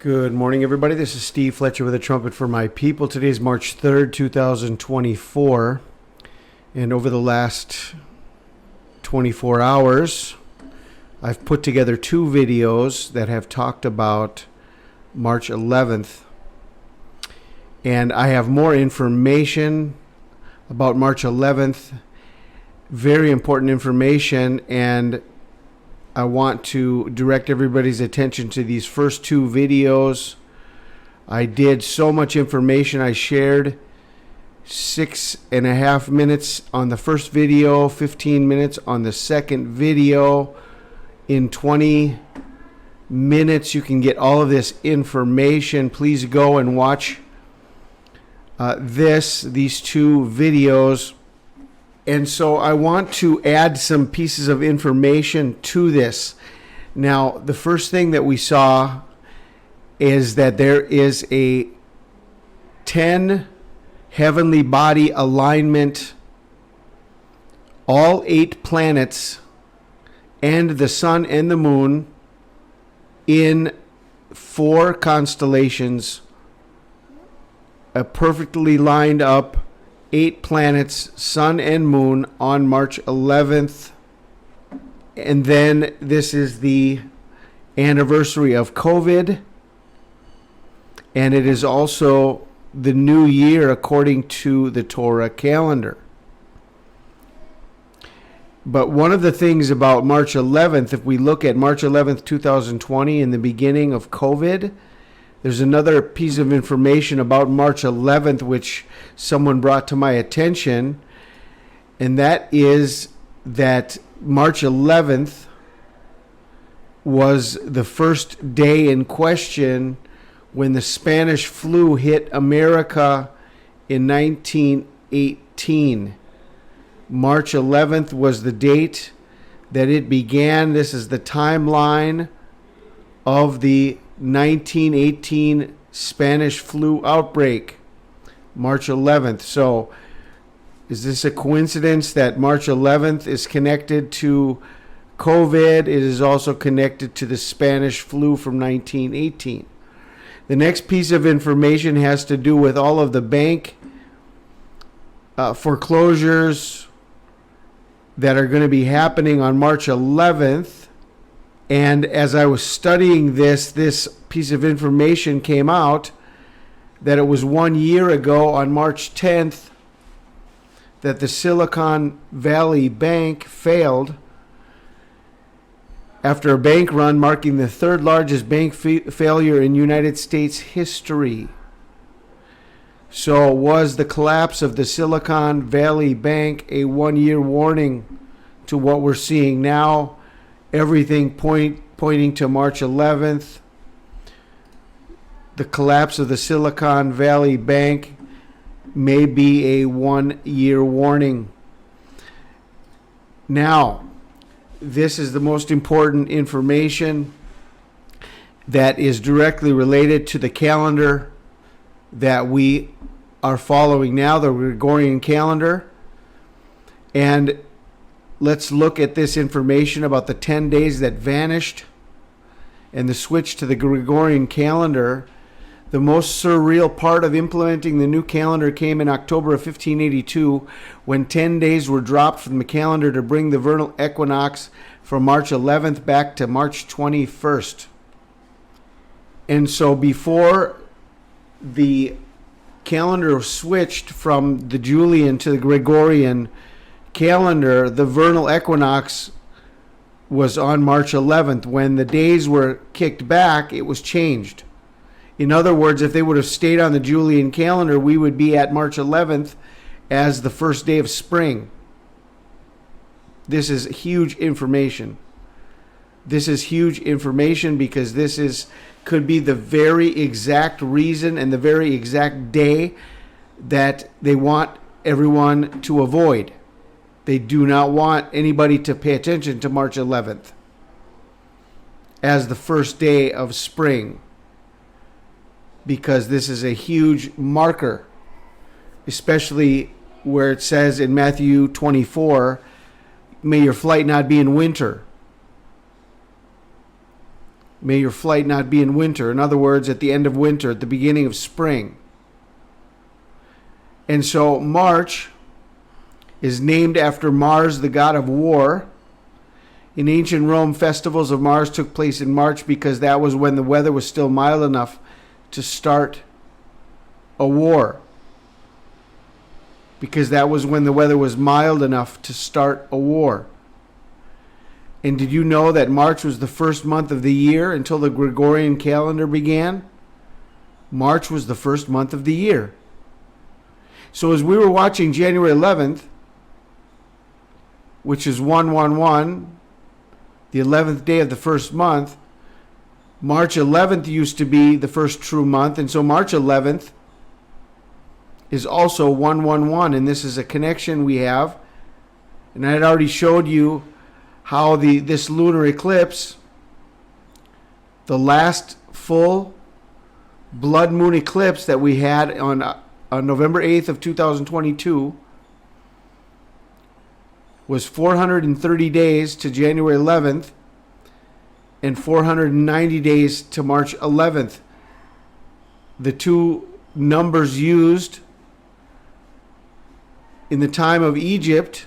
Good morning, everybody. This is Steve Fletcher with a trumpet for my people. Today is March 3rd, 2024. And over the last 24 hours, I've put together two videos that have talked about March 11th. And I have more information about March 11th, very important information, and I want to direct everybody's attention to these first two videos. I did so much information. I shared 6.5 minutes on the first video, 15 minutes on the second video. In 20 minutes, you can get all of this information. Please go and watch these two videos. And so I want to add some pieces of information to this. Now, the first thing that we saw is that there is a 10 heavenly body alignment, all 8 planets and the sun and the moon in 4 constellations, a perfectly lined up 8 planets, sun and moon, on March 11th. And then this is the anniversary of COVID. And it is also the new year according to the TORAH calendar. But one of the things about March 11th, if we look at March 11th, 2020, in the beginning of COVID, there's another piece of information about March 11th which someone brought to my attention, and that is that March 11th was the first day in question when the Spanish flu hit America in 1918. March 11th was the date that it began. This is the timeline of the 1918 Spanish flu outbreak, March 11th. So is this a coincidence that March 11th is connected to COVID? It is also connected to the Spanish flu from 1918. The next piece of information has to do with all of the bank foreclosures that are going to be happening on March 11th. And as I was studying this piece of information came out that it was 1 year ago on March 10th that the Silicon Valley Bank failed after a bank run, marking the third largest bank failure in United States history. So was the collapse of the Silicon Valley Bank a 1-year warning to what we're seeing now? Everything pointing to March 11th. The collapse of the Silicon Valley Bank may be a 1-year warning. Now, this is the most important information that is directly related to the calendar that we are following now, the Gregorian calendar. And let's look at this information about the 10 days that vanished and the switch to the Gregorian calendar. The most surreal part of implementing the new calendar came in October of 1582, when 10 days were dropped from the calendar to bring the vernal equinox from March 11th back to March 21st. And so before the calendar switched from the Julian to the Gregorian calendar, the vernal equinox was on March 11th. When the days were kicked back, it was changed. In other words, if they would have stayed on the Julian calendar, we would be at March 11th as the first day of spring. This is huge information. This is huge information because could be the very exact reason and the very exact day that they want everyone to avoid. They do not want anybody to pay attention to March 11th as the first day of spring, because this is a huge marker, especially where it says in Matthew 24, may your flight not be in winter. May your flight not be in winter. In other words, at the end of winter, at the beginning of spring. And so March is named after Mars, the god of war. In ancient Rome, festivals of Mars took place in March because that was when the weather was still mild enough to start a war. Because that was when the weather was mild enough to start a war. And did you know that March was the first month of the year until the Gregorian calendar began? March was the first month of the year. So as we were watching January 11th, which is 111, the 11th day of the first month, March 11th used to be the first true month, and so March 11th is also 111, and this is a connection we have. And I had already showed you how this lunar eclipse, the last full blood moon eclipse that we had on November 8th of 2022, was 430 days to January 11th and 490 days to March 11th. The two numbers used in the time of Egypt,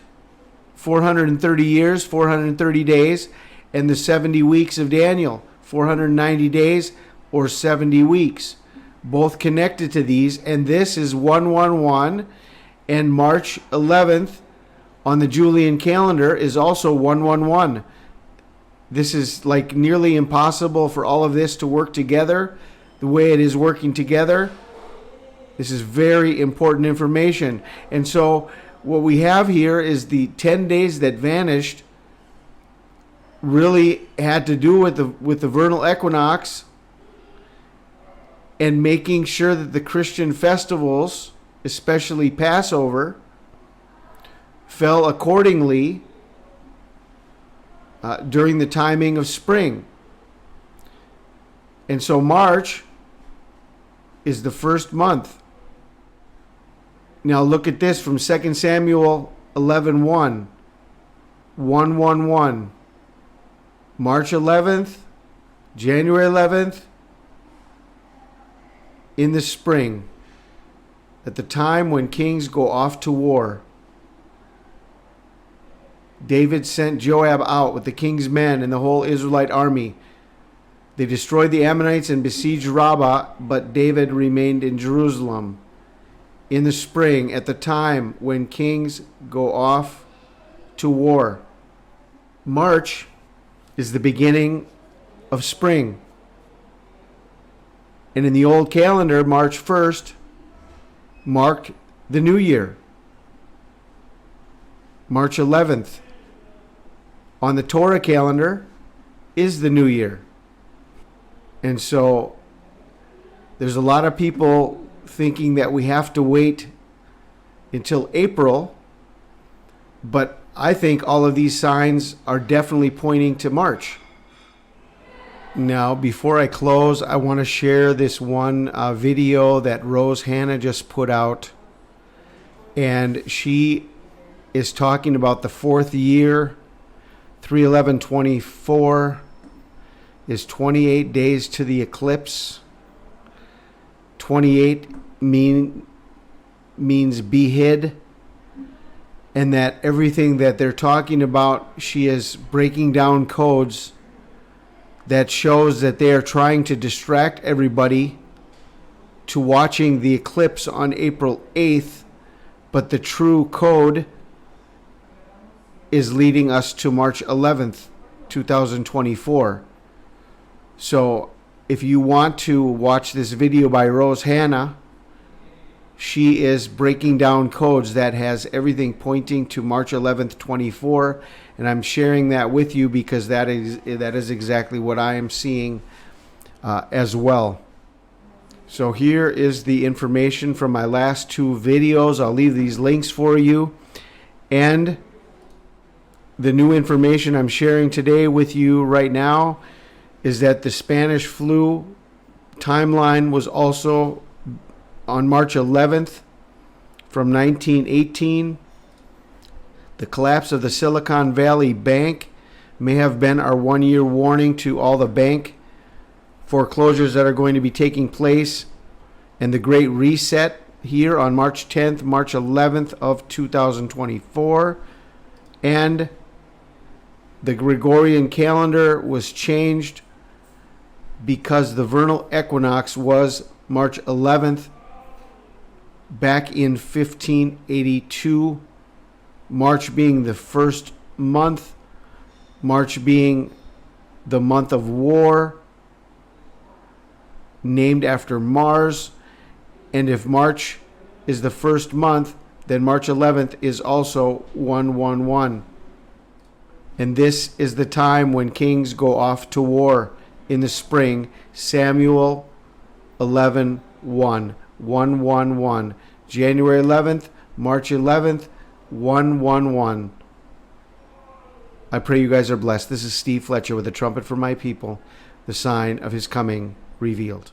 430 years, 430 days, and the 70 weeks of Daniel, 490 days or 70 weeks, both connected to these. And this is 111, and March 11th on the Julian calendar is also 111. This is like nearly impossible for all of this to work together the way it is working together. This is very important information. And so what we have here is the 10 days that vanished really had to do with the vernal equinox and making sure that the Christian festivals, especially Passover, fell accordingly during the timing of spring. And so March is the first month. Now look at this from 2 Samuel 11:1. 111. March 11th, January 11th, in the spring, at the time when kings go off to war. David sent Joab out with the king's men and the whole Israelite army. They destroyed the Ammonites and besieged Rabbah, but David remained in Jerusalem. In the spring, at the time when kings go off to war. March is the beginning of spring. And in the old calendar, March 1st marked the new year. March 11th on the TORAH calendar is the new year. And so there's a lot of people thinking that we have to wait until April, but I think all of these signs are definitely pointing to March. Now, before I close, I want to share this one video that Rose Hannah just put out, and she is talking about the fourth year. 3/11/24 is 28 days to the eclipse. 28 means be hid, and that everything that they're talking about, she is breaking down codes that shows that they are trying to distract everybody to watching the eclipse on April 8th, but the true code is leading us to March 11th, 2024. So if you want to watch this video by Rose Hannah, she is breaking down codes that has everything pointing to March 11th, 24, and I'm sharing that with you because that is exactly what I am seeing as well. So here is the information from my last two videos. I'll leave these links for you, and the new information I'm sharing today with you right now is that the Spanish flu timeline was also on March 11th from 1918. The collapse of the Silicon Valley Bank may have been our one-year warning to all the bank foreclosures that are going to be taking place, and the Great Reset here on March 10th, March 11th of 2024. And the Gregorian calendar was changed because the vernal equinox was March 11th back in 1582. March being the first month, March being the month of war, named after Mars. And if March is the first month, then March 11th is also 111. And this is the time when kings go off to war in the spring. Samuel 11:1, 111. January 11th, March 11th, 111. I pray you guys are blessed. This is Steve Fletcher with the trumpet for my people, the sign of his coming revealed.